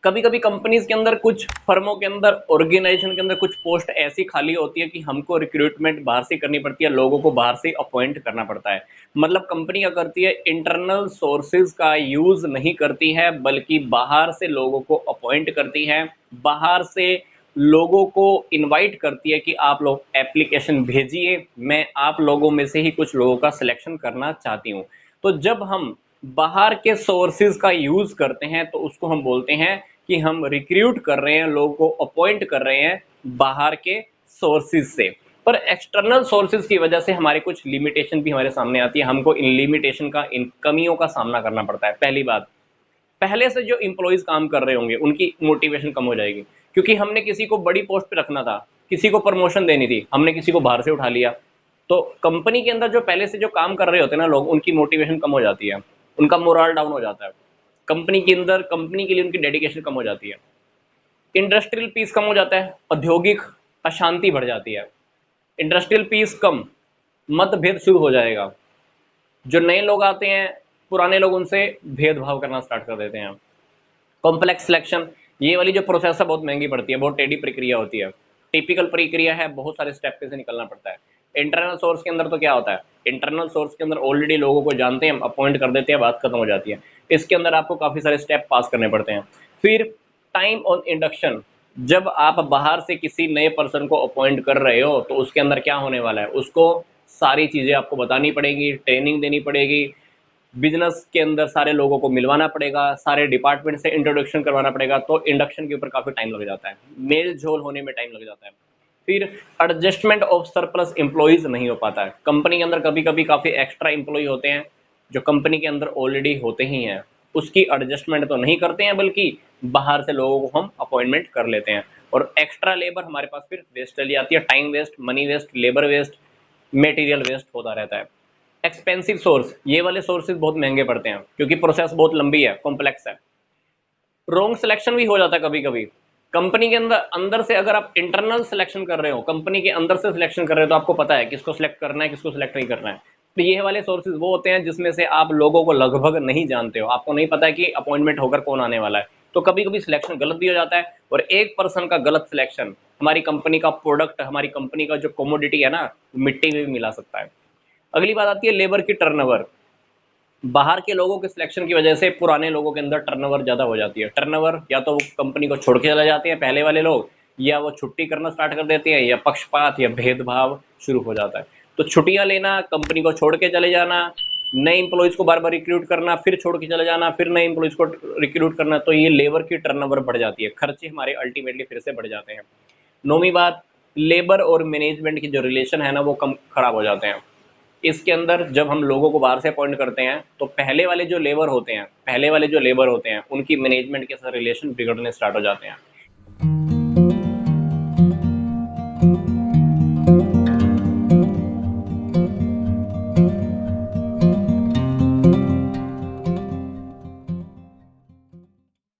कभी कभी कंपनीज के अंदर, कुछ फर्मों के अंदर, ऑर्गेनाइजेशन के अंदर कुछ पोस्ट ऐसी खाली होती है कि हमको रिक्रूटमेंट बाहर से करनी पड़ती है, लोगों को बाहर से अपॉइंट करना पड़ता है। मतलब कंपनी क्या करती है, इंटरनल सोर्सेज का यूज नहीं करती है, बल्कि बाहर से लोगों को अपॉइंट करती है, बाहर से लोगों को इनवाइट करती है कि आप लोग एप्लीकेशन भेजिए, मैं आप लोगों में से ही कुछ लोगों का सिलेक्शन करना चाहती हूँ। तो जब हम बाहर के सोर्सेज का यूज करते हैं तो उसको हम बोलते हैं कि हम रिक्रूट कर रहे हैं, लोगों को अपॉइंट कर रहे हैं बाहर के सोर्सेज से। पर एक्सटर्नल सोर्सेज की वजह से हमारे कुछ लिमिटेशन भी हमारे सामने आती है, हमको इन लिमिटेशन का, इन कमियों का सामना करना पड़ता है। पहली बात, पहले से जो इंप्लॉइज काम कर रहे होंगे उनकी मोटिवेशन कम हो जाएगी, क्योंकि हमने किसी को बड़ी पोस्ट पे रखना था, किसी को प्रमोशन देनी थी, हमने किसी को बाहर से उठा लिया, तो कंपनी के अंदर जो पहले से जो काम कर रहे होते हैं ना लोग, उनकी मोटिवेशन कम हो जाती है, उनका मोरल डाउन हो जाता है, कंपनी के अंदर कंपनी के लिए उनकी डेडिकेशन कम हो जाती है, इंडस्ट्रियल पीस कम हो जाता है, औद्योगिक अशांति बढ़ जाती है। इंडस्ट्रियल पीस कम, मतभेद शुरू हो जाएगा, जो नए लोग आते हैं पुराने लोग उनसे भेदभाव करना स्टार्ट कर देते हैं। कॉम्प्लेक्स सिलेक्शन, ये वाली जो प्रोसेस है बहुत महंगी पड़ती है, बहुत टेढ़ी प्रक्रिया होती है, टिपिकल प्रक्रिया है, बहुत सारे स्टेप पे से निकलना पड़ता है। इंटरनल सोर्स के अंदर तो क्या होता है, इंटरनल सोर्स के अंदर ऑलरेडी लोगों को जानते हैं, अपॉइंट कर देते हैं, बात खत्म हो जाती है। इसके अंदर आपको काफ़ी सारे स्टेप पास करने पड़ते हैं। फिर टाइम ऑन इंडक्शन, जब आप बाहर से किसी नए पर्सन को अपॉइंट कर रहे हो तो उसके अंदर क्या होने वाला है, उसको सारी चीज़ें आपको बतानी पड़ेगी, ट्रेनिंग देनी पड़ेगी, बिजनेस के अंदर सारे लोगों को मिलवाना पड़ेगा, सारे डिपार्टमेंट से इंट्रोडक्शन करवाना पड़ेगा, तो इंडक्शन के ऊपर काफ़ी टाइम लग जाता है, मेल झोल होने में टाइम लग जाता है। फिर एडजस्टमेंट ऑफ सरप्लस एम्प्लॉयज नहीं हो पाता है, कंपनी के अंदर कभी कभी काफ़ी एक्स्ट्रा एम्प्लॉय होते हैं जो कंपनी के अंदर ऑलरेडी होते ही हैं, उसकी एडजस्टमेंट तो नहीं करते हैं, बल्कि बाहर से लोगों को हम अपॉइंटमेंट कर लेते हैं, और एक्स्ट्रा लेबर हमारे पास फिर वेस्ट चली जाती है, time waste, money waste, labour waste, material waste होता रहता है। एक्सपेंसिव सोर्स, ये वाले सोर्सेज बहुत महंगे पड़ते हैं क्योंकि प्रोसेस बहुत लंबी है, कॉम्प्लेक्स है। रॉन्ग सिलेक्शन भी हो जाता है कभी कभी, कंपनी के अंदर अंदर से अगर आप इंटरनल सिलेक्शन कर रहे हो, कंपनी के अंदर से सिलेक्शन कर रहे हो, तो आपको पता है किसको सिलेक्ट करना है, किसको सिलेक्ट नहीं करना है। तो ये वाले सोर्सेज वो होते हैं जिसमें से आप लोगों को लगभग नहीं जानते हो, आपको नहीं पता है कि अपॉइंटमेंट होकर कौन आने वाला है, तो कभी कभी सिलेक्शन गलत भी हो जाता है, और एक पर्सन का गलत सिलेक्शन हमारी कंपनी का प्रोडक्ट, हमारी कंपनी का जो कमोडिटी है ना, मिट्टी में भी मिला सकता है। अगली बात आती है लेबर की टर्नओवर, बाहर के लोगों के सिलेक्शन की वजह से पुराने लोगों के अंदर टर्नओवर ज़्यादा हो जाती है। टर्नओवर, या तो वो कंपनी को छोड़ के चले जाते हैं पहले वाले लोग, या वो छुट्टी करना स्टार्ट कर देते हैं, या पक्षपात या भेदभाव शुरू हो जाता है। तो छुट्टियां लेना, कंपनी को छोड़ के चले जाना, नए इंप्लॉइज को बार बार रिक्रूट करना, फिर छोड़ के चले जाना, फिर नए इंप्लॉइज को रिक्रूट करना, तो ये लेबर की टर्नओवर बढ़ जाती है, खर्चे हमारे अल्टीमेटली फिर से बढ़ जाते हैं। नौवीं बात, लेबर और मैनेजमेंट की जो रिलेशन है ना, वो कम खराब हो जाते हैं। इसके अंदर जब हम लोगों को बाहर से अपॉइंट करते हैं तो पहले वाले जो लेबर होते हैं, उनकी मैनेजमेंट के साथ रिलेशन बिगड़ने स्टार्ट हो जाते हैं।